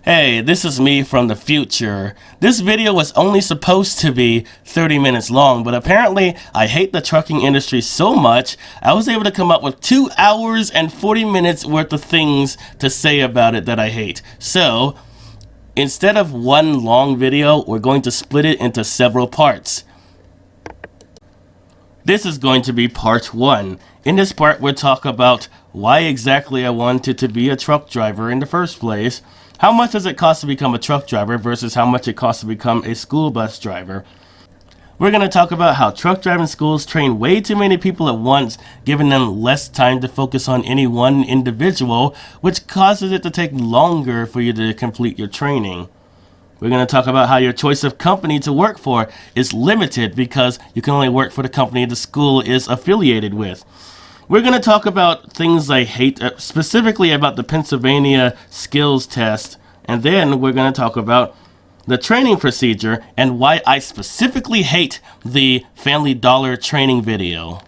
Hey, this is me from the future. This video was only supposed to be 30 minutes long, but apparently I hate the trucking industry so much, I was able to come up with 2 hours and 40 minutes worth of things to say about it that I hate. So, instead of one long video, we're going to split it into several parts. This is going to be part 1. In this part, we'll talk about why exactly I wanted to be a truck driver in the first place. How much does it cost to become a truck driver versus how much it costs to become a school bus driver? We're going to talk about how truck driving schools train way too many people at once, giving them less time to focus on any one individual, which causes it to take longer for you to complete your training. We're going to talk about how your choice of company to work for is limited because you can only work for the company the school is affiliated with. We're going to talk about things I hate, specifically about the Pennsylvania Skills Test, and then we're going to talk about the training procedure and why I specifically hate the Family Dollar training video.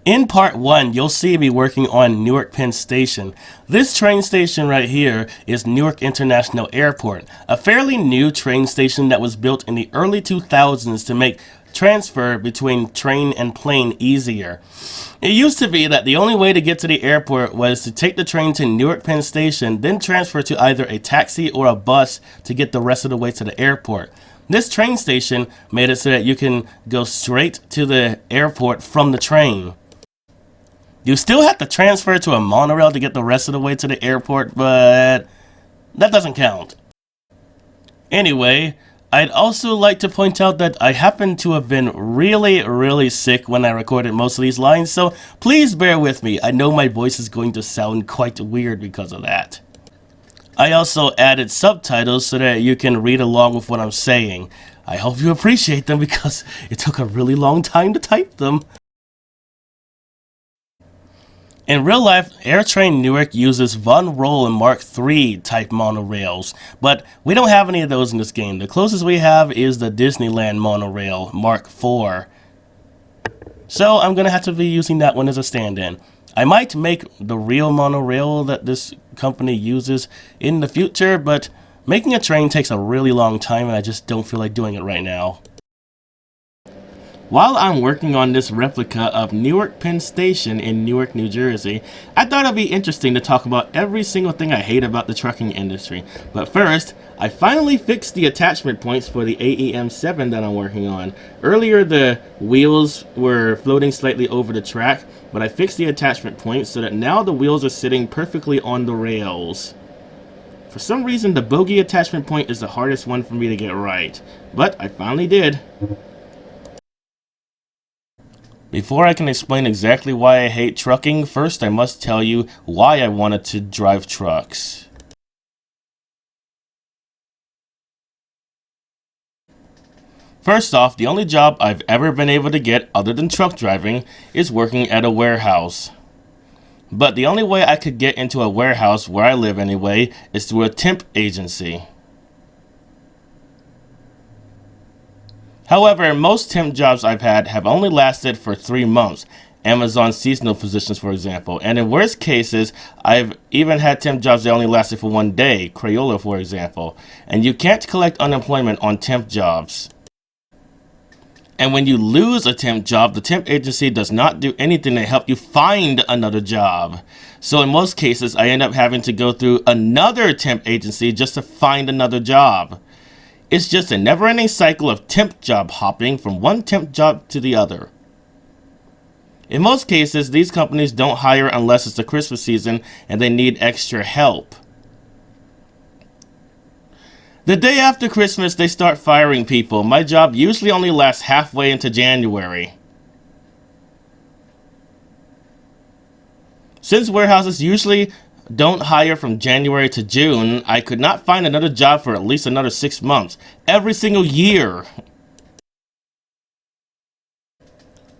In part 1, you'll see me working on Newark PENN Station. This train station right here is Newark International Airport, a fairly new train station that was built in the early 2000s to make transfer between train and plane easier. It used to be that the only way to get to the airport was to take the train to Newark PENN Station, then transfer to either a taxi or a bus to get the rest of the way to the airport. This train station made it so that you can go straight to the airport from the train. You still have to transfer to a monorail to get the rest of the way to the airport, but that doesn't count. Anyway, I'd also like to point out that I happen to have been really sick when I recorded most of these lines, so please bear with me. I know my voice is going to sound quite weird because of that. I also added subtitles so that you can read along with what I'm saying. I hope you appreciate them because it took a really long time to type them. In real life, AirTrain Newark uses Von Roll and Mark III type monorails, but we don't have any of those in this game. The closest we have is the Disneyland monorail, Mark IV. So I'm going to have to be using that one as a stand-in. I might make the real monorail that this company uses in the future, but making a train takes a really long time and I just don't feel like doing it right now. While I'm working on this replica of Newark PENN Station in Newark, New Jersey, I thought it'd be interesting to talk about every single thing I hate about the trucking industry. But first, I finally fixed the attachment points for the AEM-7 that I'm working on. Earlier, the wheels were floating slightly over the track, but I fixed the attachment points so that now the wheels are sitting perfectly on the rails. For some reason, the bogie attachment point is the hardest one for me to get right, but I finally did. Before I can explain exactly why I hate trucking, first I must tell you why I wanted to drive trucks. First off, the only job I've ever been able to get other than truck driving is working at a warehouse. But the only way I could get into a warehouse where I live anyway is through a temp agency. However, most temp jobs I've had have only lasted for 3 months, Amazon seasonal positions for example, and in worst cases, I've even had temp jobs that only lasted for 1 day, Crayola for example, and you can't collect unemployment on temp jobs. And when you lose a temp job, the temp agency does not do anything to help you find another job. So in most cases, I end up having to go through another temp agency just to find another job. It's just a never-ending cycle of temp job hopping from one temp job to the other. In most cases, these companies don't hire unless it's the Christmas season and they need extra help. The day after Christmas, they start firing people. My job usually only lasts halfway into January. Since warehouses usually don't hire from January to June, I could not find another job for at least another 6 months, every single year.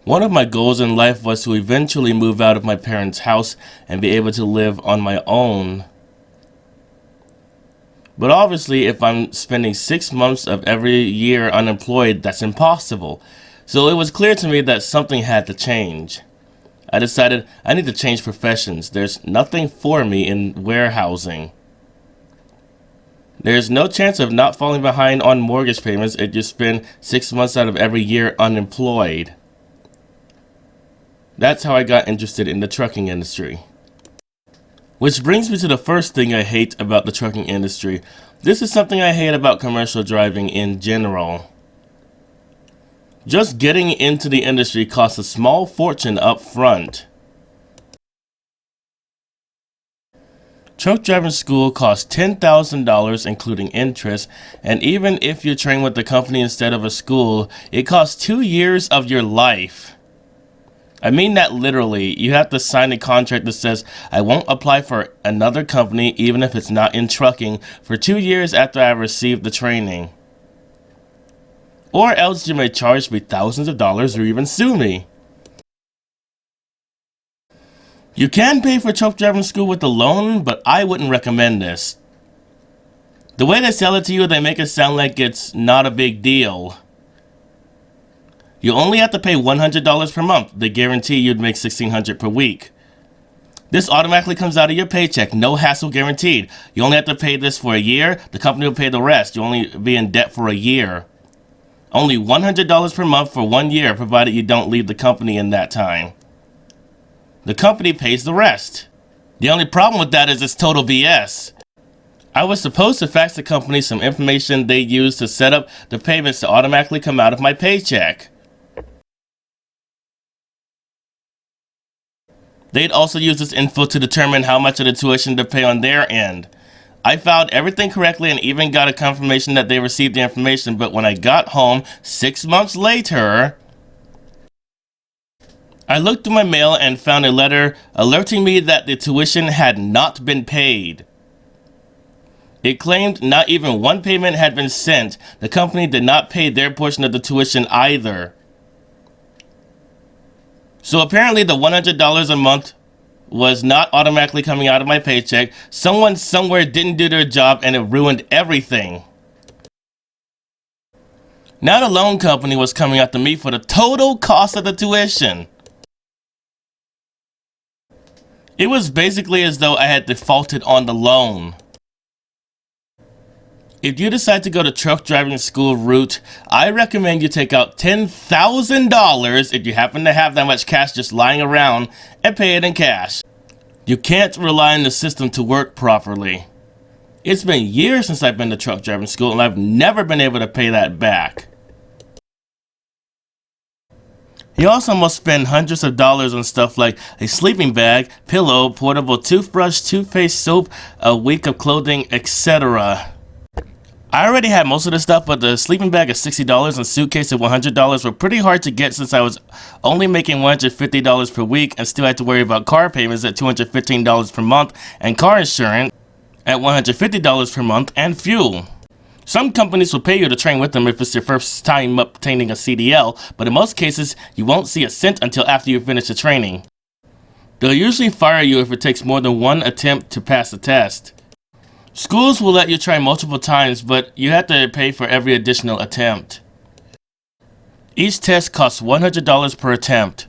One of my goals in life was to eventually move out of my parents' house and be able to live on my own. But obviously, if I'm spending 6 months of every year unemployed, that's impossible. So it was clear to me that something had to change. I decided I need to change professions. There's nothing for me in warehousing. There's no chance of not falling behind on mortgage payments if you spend 6 months out of every year unemployed. That's how I got interested in the trucking industry. Which brings me to the first thing I hate about the trucking industry. This is something I hate about commercial driving in general. Just getting into the industry costs a small fortune up front. Truck driving school costs $10,000 including interest, and even if you train with the company instead of a school, it costs 2 years of your life. I mean that literally. You have to sign a contract that says, I won't apply for another company even if it's not in trucking for 2 years after I received the training. Or else you may charge me thousands of dollars or even sue me. You can pay for truck driving school with a loan, but I wouldn't recommend this. The way they sell it to you, they make it sound like it's not a big deal. You only have to pay $100 per month. They guarantee you'd make $1,600 per week. This automatically comes out of your paycheck, no hassle guaranteed. You only have to pay this for a year. The company will pay the rest. You'll only be in debt for a year. Only $100 per month for 1 year, provided you don't leave the company in that time. The company pays the rest. The only problem with that is it's total BS. I was supposed to fax the company some information they use to set up the payments to automatically come out of my paycheck. They'd also use this info to determine how much of the tuition to pay on their end. I filed everything correctly and even got a confirmation that they received the information, but when I got home 6 months later, I looked through my mail and found a letter alerting me that the tuition had not been paid. It claimed not even one payment had been sent. The company did not pay their portion of the tuition either. So apparently the $100 a month was not automatically coming out of my paycheck. Someone somewhere didn't do their job and it ruined everything. Now the loan company was coming after me for the total cost of the tuition. It was basically as though I had defaulted on the loan. If you decide to go the truck driving school route, I recommend you take out $10,000 if you happen to have that much cash just lying around and pay it in cash. You can't rely on the system to work properly. It's been years since I've been to truck driving school and I've never been able to pay that back. You also must spend hundreds of dollars on stuff like a sleeping bag, pillow, portable toothbrush, toothpaste, soap, a week of clothing, etc. I already had most of the stuff, but the sleeping bag of $60 and suitcase of $100 were pretty hard to get since I was only making $150 per week and still had to worry about car payments at $215 per month and car insurance at $150 per month and fuel. Some companies will pay you to train with them if it's your first time obtaining a CDL, but in most cases, you won't see a cent until after you finish the training. They'll usually fire you if it takes more than one attempt to pass the test. Schools will let you try multiple times, but you have to pay for every additional attempt. Each test costs $100 per attempt.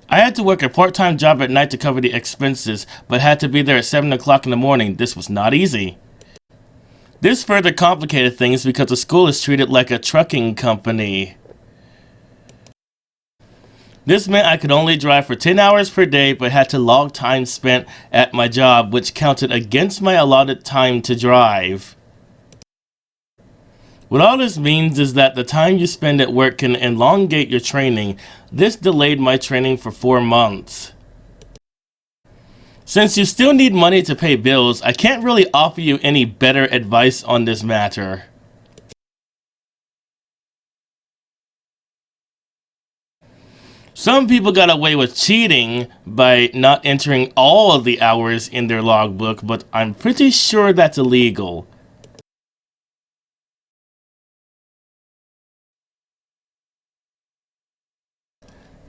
I had to work a part-time job at night to cover the expenses, but had to be there at 7 o'clock in the morning. This was not easy. This further complicated things because the school is treated like a trucking company. This meant I could only drive for 10 hours per day, but had to log time spent at my job, which counted against my allotted time to drive. What all this means is that the time you spend at work can elongate your training. This delayed my training for 4 months. Since you still need money to pay bills, I can't really offer you any better advice on this matter. Some people got away with cheating by not entering all of the hours in their logbook, but I'm pretty sure that's illegal.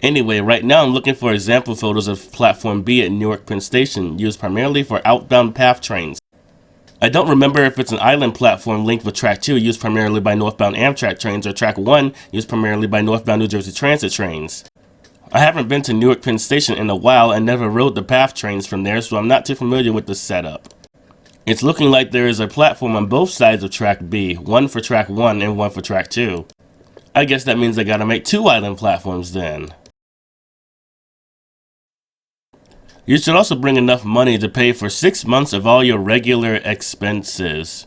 Anyway, right now I'm looking for example photos of Platform B at Newark PENN Station, used primarily for outbound PATH trains. I don't remember if it's an island platform linked with Track 2, used primarily by northbound Amtrak trains, or Track 1, used primarily by northbound New Jersey Transit trains. I haven't been to Newark PENN Station in a while and never rode the PATH trains from there, so I'm not too familiar with the setup. It's looking like there is a platform on both sides of track B, one for track 1 and one for track 2. I guess that means I gotta make 2 island platforms then. You should also bring enough money to pay for 6 months of all your regular expenses.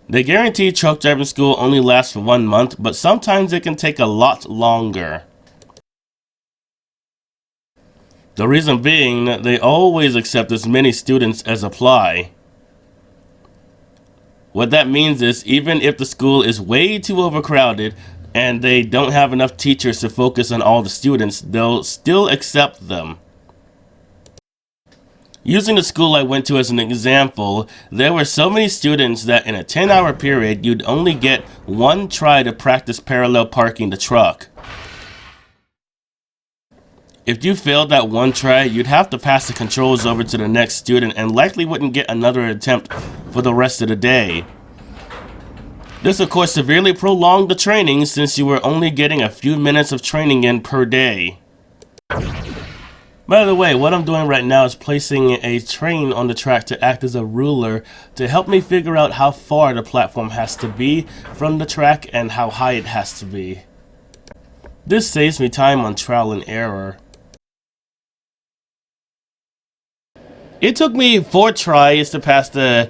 They guarantee truck driving school only lasts for 1 month, but sometimes it can take a lot longer. The reason being that they always accept as many students as apply. What that means is even if the school is way too overcrowded and they don't have enough teachers to focus on all the students, they'll still accept them. Using the school I went to as an example, there were so many students that in a 10-hour period, you'd only get 1 try to practice parallel parking the truck. If you failed that 1 try, you'd have to pass the controls over to the next student and likely wouldn't get another attempt for the rest of the day. This of course severely prolonged the training since you were only getting a few minutes of training in per day. By the way, what I'm doing right now is placing a train on the track to act as a ruler to help me figure out how far the platform has to be from the track and how high it has to be. This saves me time on trial and error. It took me 4 tries to pass the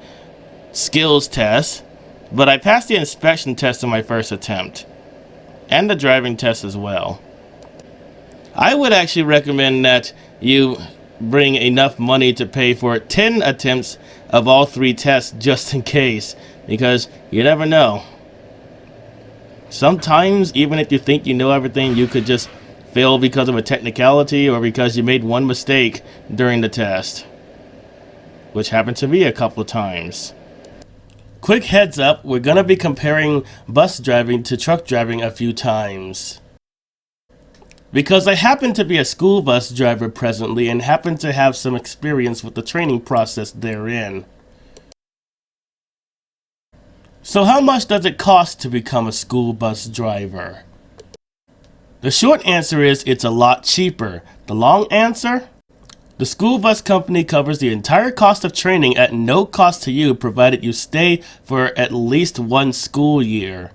skills test, but I passed the inspection test on my first attempt, and the driving test as well. I would actually recommend that you bring enough money to pay for 10 attempts of all 3 tests just in case, because you never know. Sometimes, even if you think you know everything, you could just fail because of a technicality or because you made 1 mistake during the test, which happened to me a couple of times. Quick heads up, we're going to be comparing bus driving to truck driving a few times. Because I happen to be a school bus driver presently and happen to have some experience with the training process therein. So how much does it cost to become a school bus driver? The short answer is it's a lot cheaper. The long answer? The school bus company covers the entire cost of training at no cost to you provided you stay for at least 1 school year.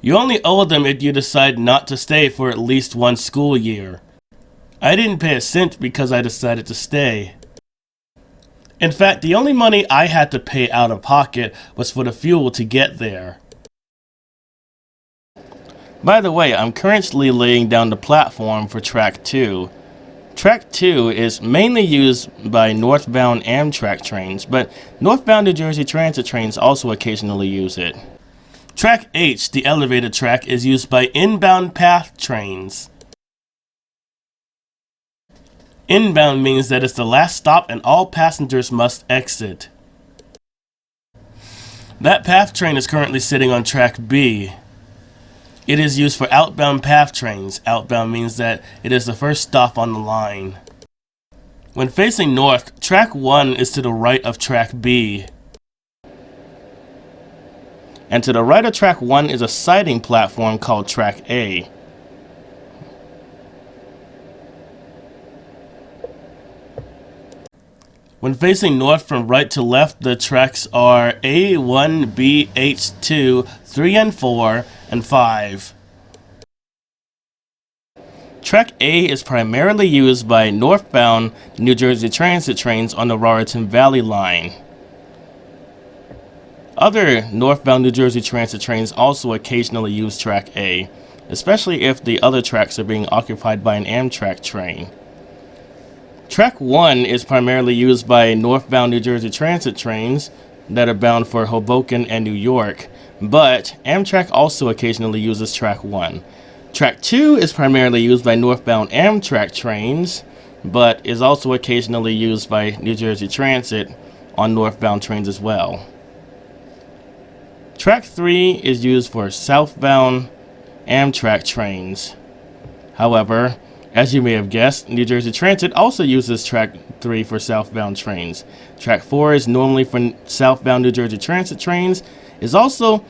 You only owe them if you decide not to stay for at least 1 school year. I didn't pay a cent because I decided to stay. In fact, the only money I had to pay out of pocket was for the fuel to get there. By the way, I'm currently laying down the platform for Track 2. Track 2 is mainly used by northbound Amtrak trains, but northbound New Jersey Transit trains also occasionally use it. Track H, the elevated track, is used by inbound PATH trains. Inbound means that it's the last stop and all passengers must exit. That PATH train is currently sitting on Track B. It is used for outbound PATH trains. Outbound means that it is the first stop on the line. When facing north, Track 1 is to the right of Track B. And to the right of Track 1 is a siding platform called Track A. When facing north from right to left, the tracks are A1, B, H2, 3 and 4, and 5. Track A is primarily used by northbound New Jersey Transit trains on the Raritan Valley line. Other northbound New Jersey Transit trains also occasionally use Track A, especially if the other tracks are being occupied by an Amtrak train. Track 1 is primarily used by northbound New Jersey Transit trains that are bound for Hoboken and New York, but Amtrak also occasionally uses Track 1. Track 2 is primarily used by northbound Amtrak trains, but is also occasionally used by New Jersey Transit on northbound trains as well. Track 3 is used for southbound Amtrak trains. However, as you may have guessed, New Jersey Transit also uses Track 3 for southbound trains. Track 4 is normally for southbound New Jersey Transit trains, is also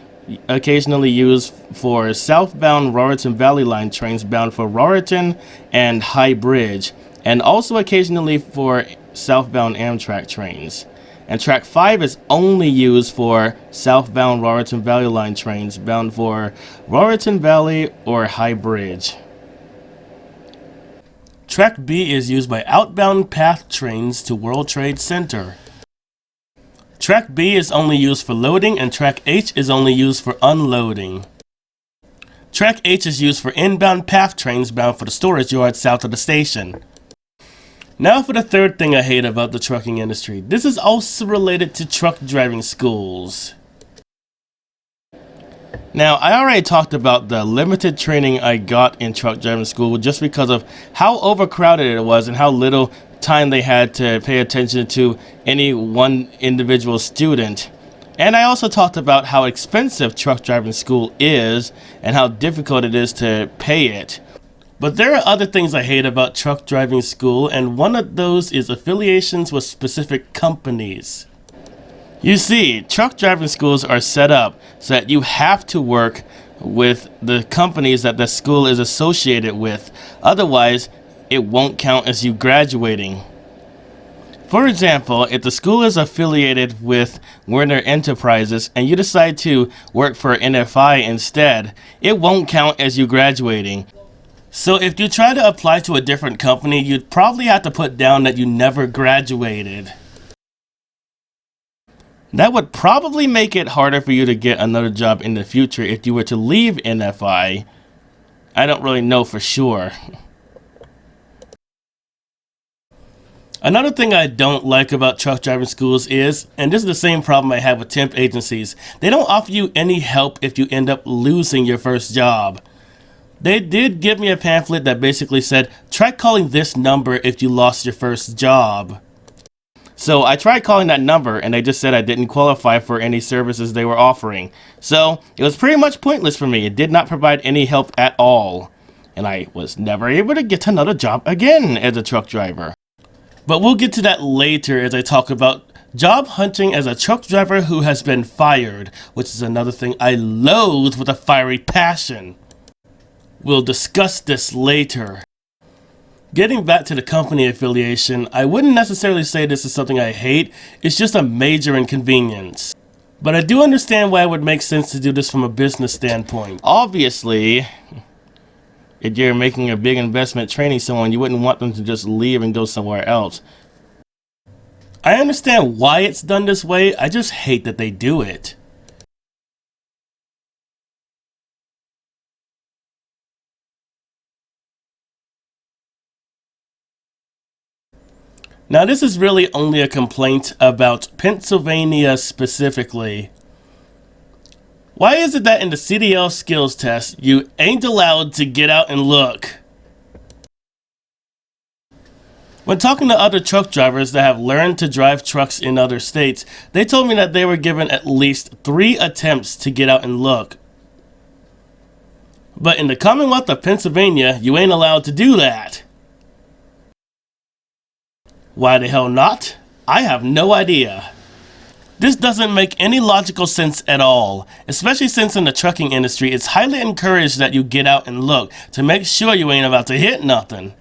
occasionally used for southbound Raritan Valley Line trains bound for Raritan and High Bridge, and also occasionally for southbound Amtrak trains. And track 5 is only used for southbound Raritan Valley Line trains bound for Raritan Valley or High Bridge. Track B is used by outbound PATH trains to World Trade Center. Track B is only used for loading, and Track H is only used for unloading. Track H is used for inbound PATH trains bound for the storage yard south of the station. Now for the third thing I hate about the trucking industry. This is also related to truck driving schools. Now, I already talked about the limited training I got in truck driving school just because of how overcrowded it was and how little time they had to pay attention to any one individual student. And I also talked about how expensive truck driving school is and how difficult it is to pay it. But there are other things I hate about truck driving school, and one of those is affiliations with specific companies. You see, truck driving schools are set up so that you have to work with the companies that the school is associated with. Otherwise, it won't count as you graduating. For example, if the school is affiliated with Werner Enterprises and you decide to work for NFI instead, it won't count as you graduating. So if you try to apply to a different company, you'd probably have to put down that you never graduated. That would probably make it harder for you to get another job in the future if you were to leave NFI. I don't really know for sure. Another thing I don't like about truck driving schools is, and this is the same problem I have with temp agencies, they don't offer you any help if you end up losing your first job. They did give me a pamphlet that basically said, try calling this number if you lost your first job. So I tried calling that number and they just said I didn't qualify for any services they were offering. So it was pretty much pointless for me. It did not provide any help at all. And I was never able to get another job again as a truck driver. But we'll get to that later as I talk about job hunting as a truck driver who has been fired, which is another thing I loathe with a fiery passion. We'll discuss this later. Getting back to the company affiliation, I wouldn't necessarily say this is something I hate, it's just a major inconvenience. But I do understand why it would make sense to do this from a business standpoint. Obviously, if you're making a big investment training someone, you wouldn't want them to just leave and go somewhere else. I understand why it's done this way, I just hate that they do it. Now this is really only a complaint about Pennsylvania specifically. Why is it that in the CDL Skills Test, you ain't allowed to get out and look? When talking to other truck drivers that have learned to drive trucks in other states, they told me that they were given at least 3 attempts to get out and look. But in the Commonwealth of Pennsylvania, you ain't allowed to do that. Why the hell not? I have no idea. This doesn't make any logical sense at all, especially since in the trucking industry it's highly encouraged that you get out and look to make sure you ain't about to hit nothing.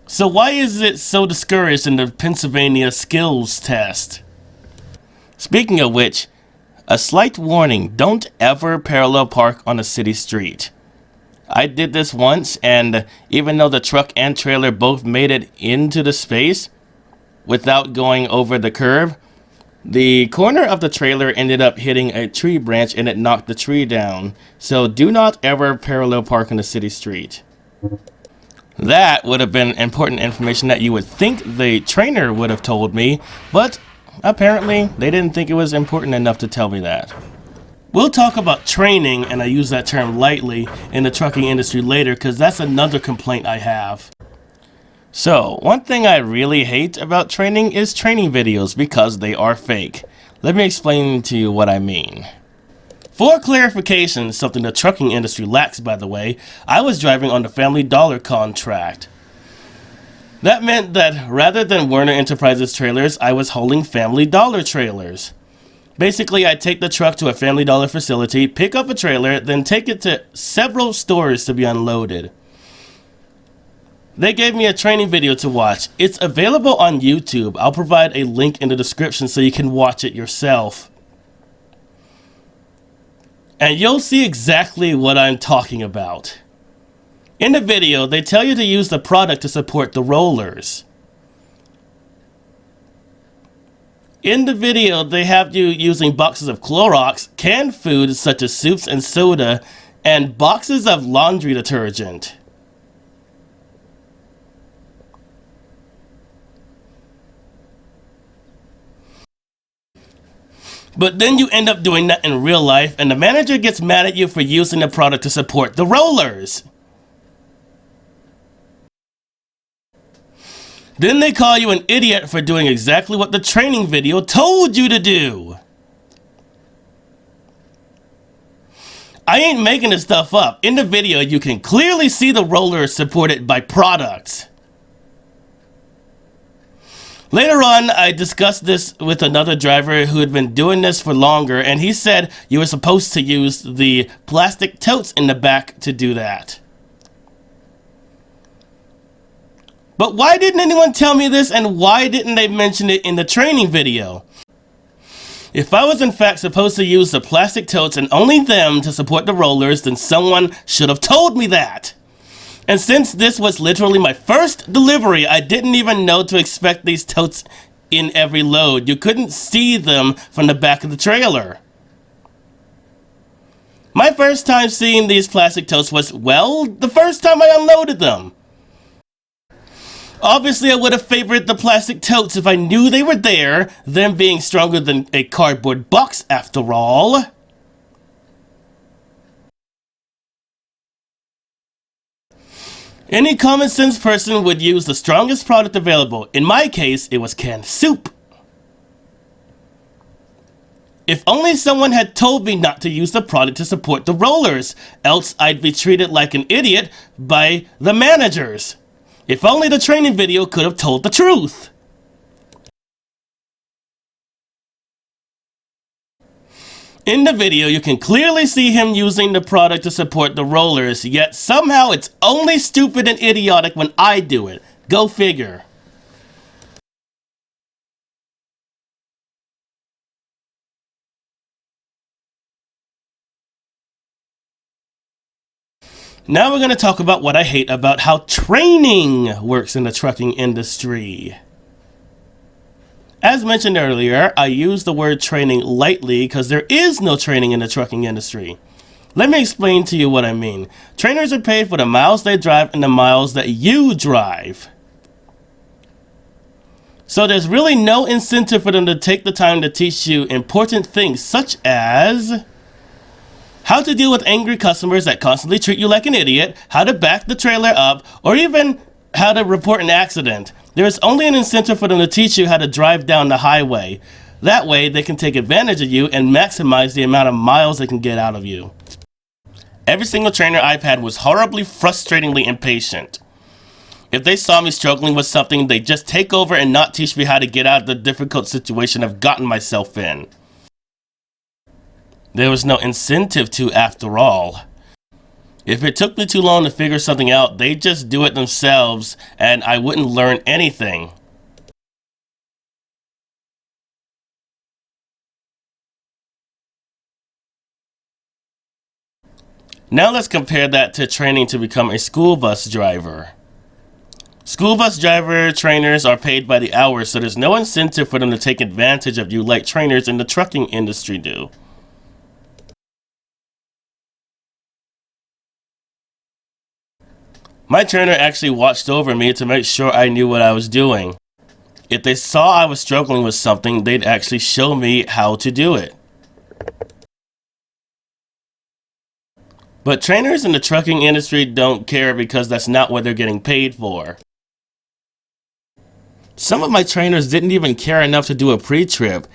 So why is it so discouraged in the Pennsylvania Skills Test? Speaking of which, a slight warning, don't ever parallel park on a city street. I did this once, and even though the truck and trailer both made it into the space without going over the curb, the corner of the trailer ended up hitting a tree branch and it knocked the tree down. So do not ever parallel park on a city street. That would have been important information that you would think the trainer would have told me, but apparently they didn't think it was important enough to tell me that. We'll talk about training, and I use that term lightly, in the trucking industry later because that's another complaint I have. So, one thing I really hate about training is training videos because they are fake. Let me explain to you what I mean. For clarification, something the trucking industry lacks by the way, I was driving on the Family Dollar contract. That meant that rather than Werner Enterprises trailers, I was hauling Family Dollar trailers. Basically, I'd take the truck to a Family Dollar facility, pick up a trailer, then take it to several stores to be unloaded. They gave me a training video to watch. It's available on YouTube. I'll provide a link in the description so you can watch it yourself. And you'll see exactly what I'm talking about. In the video, they tell you to use the product to support the rollers. In the video, they have you using boxes of Clorox, canned foods such as soups and soda, and boxes of laundry detergent. But then you end up doing that in real life, and the manager gets mad at you for using the product to support the rollers. Then they call you an idiot for doing exactly what the training video told you to do. I ain't making this stuff up. In the video, you can clearly see the rollers supported by products. Later on, I discussed this with another driver who had been doing this for longer, and he said you were supposed to use the plastic totes in the back to do that. But why didn't anyone tell me this, and why didn't they mention it in the training video? If I was in fact supposed to use the plastic totes and only them to support the rollers, then someone should have told me that. And since this was literally my first delivery, I didn't even know to expect these totes in every load. You couldn't see them from the back of the trailer. My first time seeing these plastic totes was, well, the first time I unloaded them. Obviously, I would have favored the plastic totes if I knew they were there, them being stronger than a cardboard box after all. Any common sense person would use the strongest product available. In my case, it was canned soup. If only someone had told me not to use the product to support the rollers, else I'd be treated like an idiot by the managers. If only the training video could have told the truth. In the video, you can clearly see him using the product to support the rollers, yet somehow it's only stupid and idiotic when I do it. Go figure. Now we're going to talk about what I hate about how training works in the trucking industry. As mentioned earlier, I use the word training lightly because there is no training in the trucking industry. Let me explain to you what I mean. Trainers are paid for the miles they drive and the miles that you drive. So there's really no incentive for them to take the time to teach you important things such as how to deal with angry customers that constantly treat you like an idiot, how to back the trailer up, or even how to report an accident. There is only an incentive for them to teach you how to drive down the highway. That way, they can take advantage of you and maximize the amount of miles they can get out of you. Every single trainer I've had was horribly, frustratingly impatient. If they saw me struggling with something, they'd just take over and not teach me how to get out of the difficult situation I've gotten myself in. There was no incentive to, after all. If it took me too long to figure something out, they'd just do it themselves, and I wouldn't learn anything. Now let's compare that to training to become a school bus driver. School bus driver trainers are paid by the hour, so there's no incentive for them to take advantage of you like trainers in the trucking industry do. My trainer actually watched over me to make sure I knew what I was doing. If they saw I was struggling with something, they'd actually show me how to do it. But trainers in the trucking industry don't care because that's not what they're getting paid for. Some of my trainers didn't even care enough to do a pre-trip.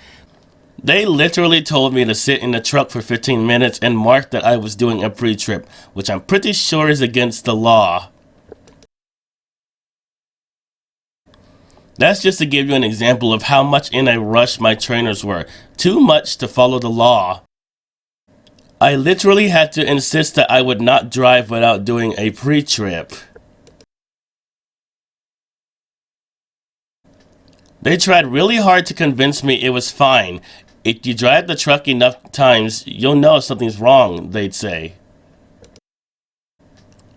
They literally told me to sit in the truck for 15 minutes and mark that I was doing a pre-trip, which I'm pretty sure is against the law. That's just to give you an example of how much in a rush my trainers were. Too much to follow the law. I literally had to insist that I would not drive without doing a pre-trip. They tried really hard to convince me it was fine. If you drive the truck enough times, you'll know something's wrong, they'd say.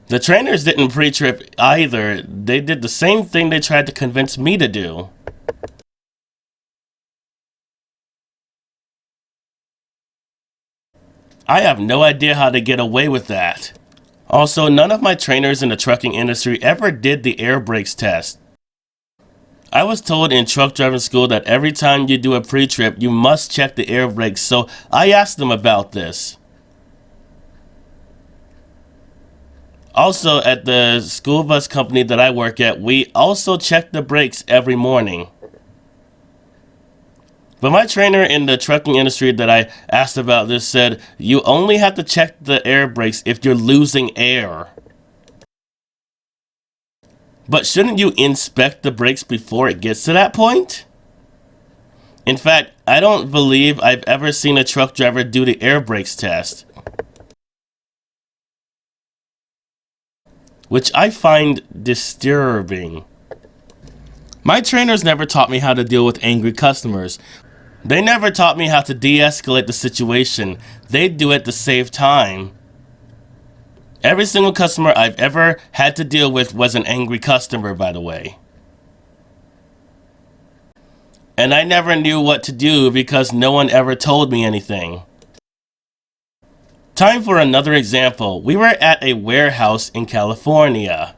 The trainers didn't pre-trip either. They did the same thing they tried to convince me to do. I have no idea how to get away with that. Also, none of my trainers in the trucking industry ever did the air brakes test. I was told in truck driving school that every time you do a pre-trip, you must check the air brakes, so I asked them about this. Also, at the school bus company that I work at, we also check the brakes every morning. But my trainer in the trucking industry that I asked about this said, you only have to check the air brakes if you're losing air. But shouldn't you inspect the brakes before it gets to that point? In fact, I don't believe I've ever seen a truck driver do the air brakes test, which I find disturbing. My trainers never taught me how to deal with angry customers. They never taught me how to de-escalate the situation. They do it to save time. Every single customer I've ever had to deal with was an angry customer, by the way. And I never knew what to do because no one ever told me anything. Time for another example. We were at a warehouse in California.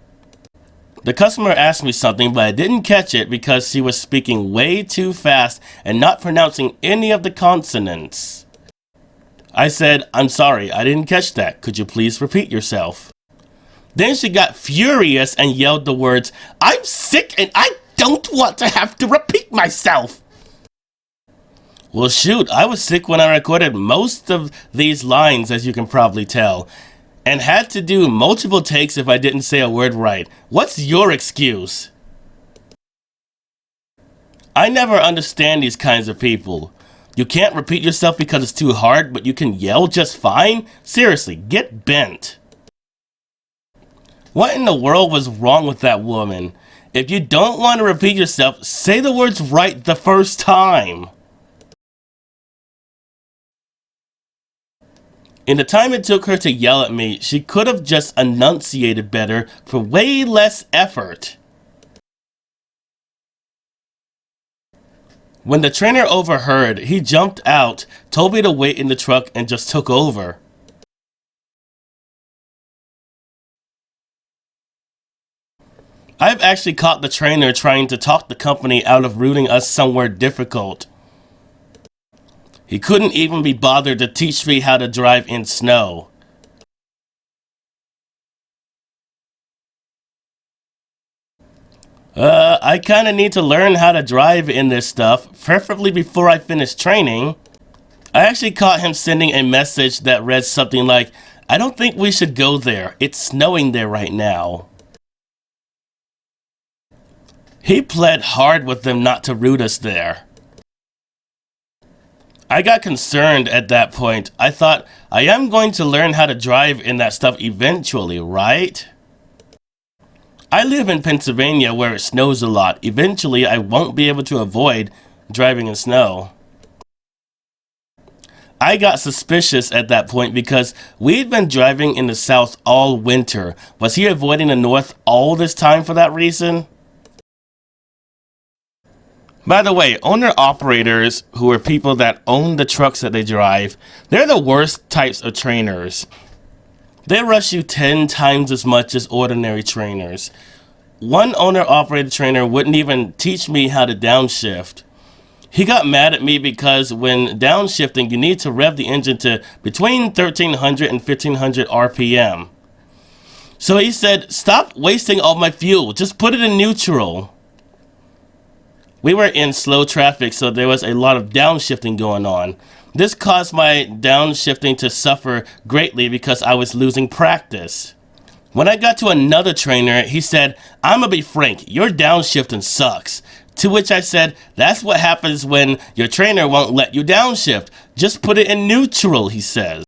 The customer asked me something, but I didn't catch it because she was speaking way too fast and not pronouncing any of the consonants. I said, I'm sorry, I didn't catch that. Could you please repeat yourself? Then she got furious and yelled the words, I'm sick and I don't want to have to repeat myself. Well, shoot, I was sick when I recorded most of these lines, as you can probably tell, and had to do multiple takes if I didn't say a word right. What's your excuse? I never understand these kinds of people. You can't repeat yourself because it's too hard, but you can yell just fine? Seriously, get bent. What in the world was wrong with that woman? If you don't want to repeat yourself, say the words right the first time. In the time it took her to yell at me, she could have just enunciated better for way less effort. When the trainer overheard, he jumped out, told me to wait in the truck, and just took over. I've actually caught the trainer trying to talk the company out of routing us somewhere difficult. He couldn't even be bothered to teach me how to drive in snow. I kinda need to learn how to drive in this stuff, preferably before I finish training. I actually caught him sending a message that read something like, I don't think we should go there. It's snowing there right now. He pled hard with them not to route us there. I got concerned at that point. I thought, I am going to learn how to drive in that stuff eventually, right? I live in Pennsylvania where it snows a lot. Eventually, I won't be able to avoid driving in snow. I got suspicious at that point because we'd been driving in the South all winter. Was he avoiding the North all this time for that reason? By the way, owner-operators, who are people that own the trucks that they drive, they're the worst types of trainers. They rush you 10 times as much as ordinary trainers. One owner-operated trainer wouldn't even teach me how to downshift. He got mad at me because when downshifting, you need to rev the engine to between 1300 and 1500 RPM. So he said, stop wasting all my fuel, just put it in neutral. We were in slow traffic, so there was a lot of downshifting going on. This caused my downshifting to suffer greatly because I was losing practice. When I got to another trainer, he said, I'm gonna be frank, your downshifting sucks. To which I said, that's what happens when your trainer won't let you downshift. Just put it in neutral, he says.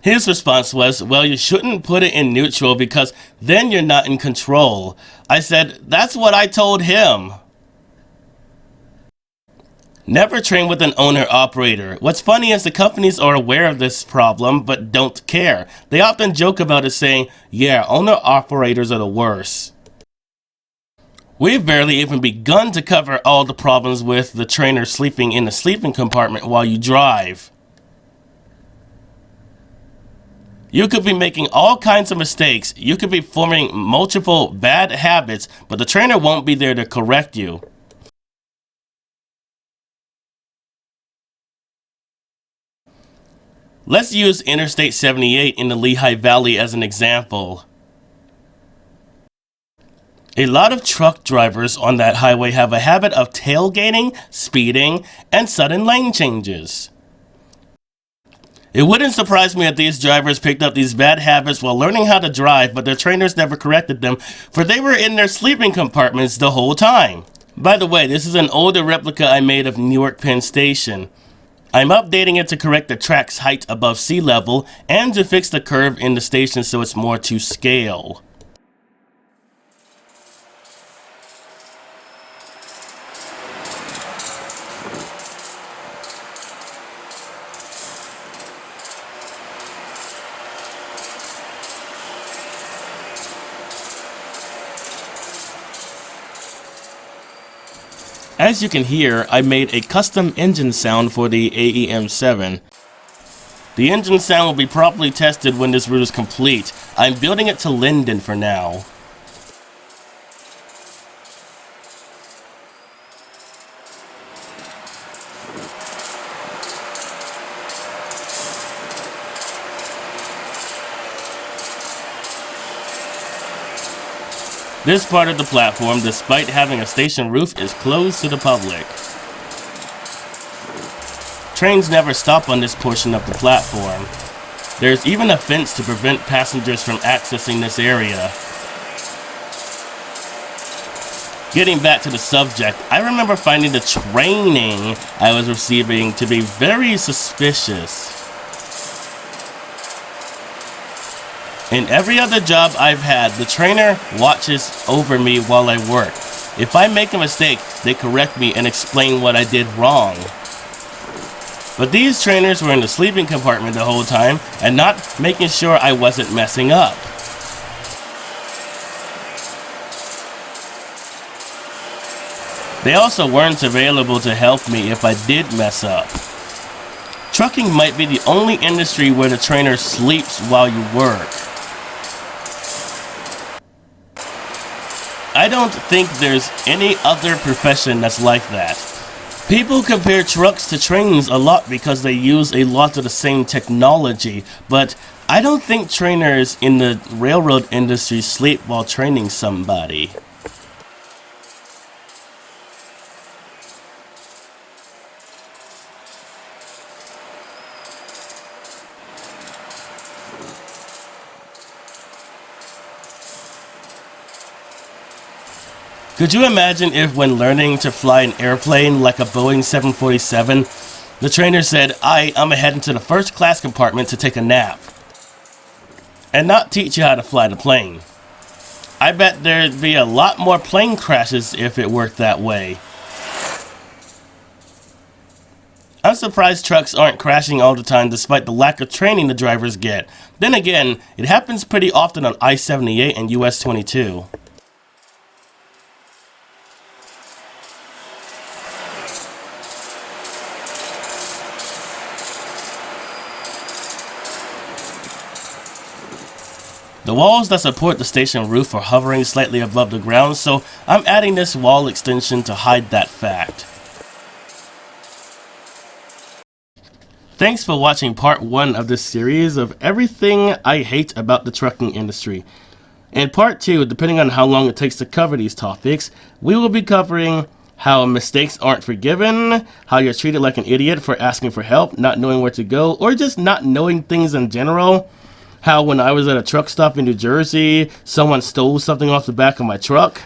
His response was, well, you shouldn't put it in neutral because then you're not in control. I said, that's what I told him. Never train with an owner-operator. What's funny is the companies are aware of this problem but don't care. They often joke about it saying, yeah, owner-operators are the worst. We've barely even begun to cover all the problems with the trainer sleeping in the sleeping compartment while you drive. You could be making all kinds of mistakes. You could be forming multiple bad habits, but the trainer won't be there to correct you. Let's use Interstate 78 in the Lehigh Valley as an example. A lot of truck drivers on that highway have a habit of tailgating, speeding, and sudden lane changes. It wouldn't surprise me if these drivers picked up these bad habits while learning how to drive, but their trainers never corrected them, for they were in their sleeping compartments the whole time. By the way, this is an older replica I made of Newark PENN Station. I'm updating it to correct the track's height above sea level and to fix the curve in the station so it's more to scale. As you can hear, I made a custom engine sound for the AEM-7. The engine sound will be properly tested when this route is complete. I'm building it to Linden for now. This part of the platform, despite having a station roof, is closed to the public. Trains never stop on this portion of the platform. There's even a fence to prevent passengers from accessing this area. Getting back to the subject, I remember finding the training I was receiving to be very suspicious. In every other job I've had, the trainer watches over me while I work. If I make a mistake, they correct me and explain what I did wrong. But these trainers were in the sleeping compartment the whole time and not making sure I wasn't messing up. They also weren't available to help me if I did mess up. Trucking might be the only industry where the trainer sleeps while you work. I don't think there's any other profession that's like that. People compare trucks to trains a lot because they use a lot of the same technology, but I don't think trainers in the railroad industry sleep while training somebody. Could you imagine if, when learning to fly an airplane like a Boeing 747, the trainer said, I'm heading to the first class compartment to take a nap, and not teach you how to fly the plane? I bet there'd be a lot more plane crashes if it worked that way. I'm surprised trucks aren't crashing all the time despite the lack of training the drivers get. Then again, it happens pretty often on I-78 and US 22. The walls that support the station roof are hovering slightly above the ground, so I'm adding this wall extension to hide that fact. Thanks for watching part 1 of this series of everything I hate about the trucking industry. In part 2, depending on how long it takes to cover these topics, we will be covering how mistakes aren't forgiven, how you're treated like an idiot for asking for help, not knowing where to go, or just not knowing things in general. How when I was at a truck stop in New Jersey, someone stole something off the back of my truck.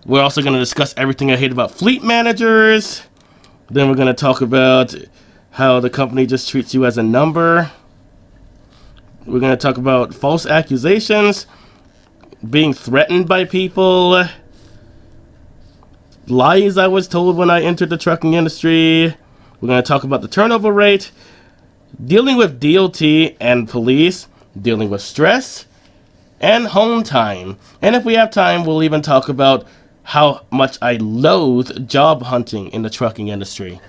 We're also going to discuss everything I hate about fleet managers. Then we're going to talk about how the company just treats you as a number. We're going to talk about false accusations, being threatened by people, lies I was told when I entered the trucking industry. We're going to talk about the turnover rate, dealing with DOT and police, dealing with stress, and home time. And if we have time, we'll even talk about how much I loathe job hunting in the trucking industry.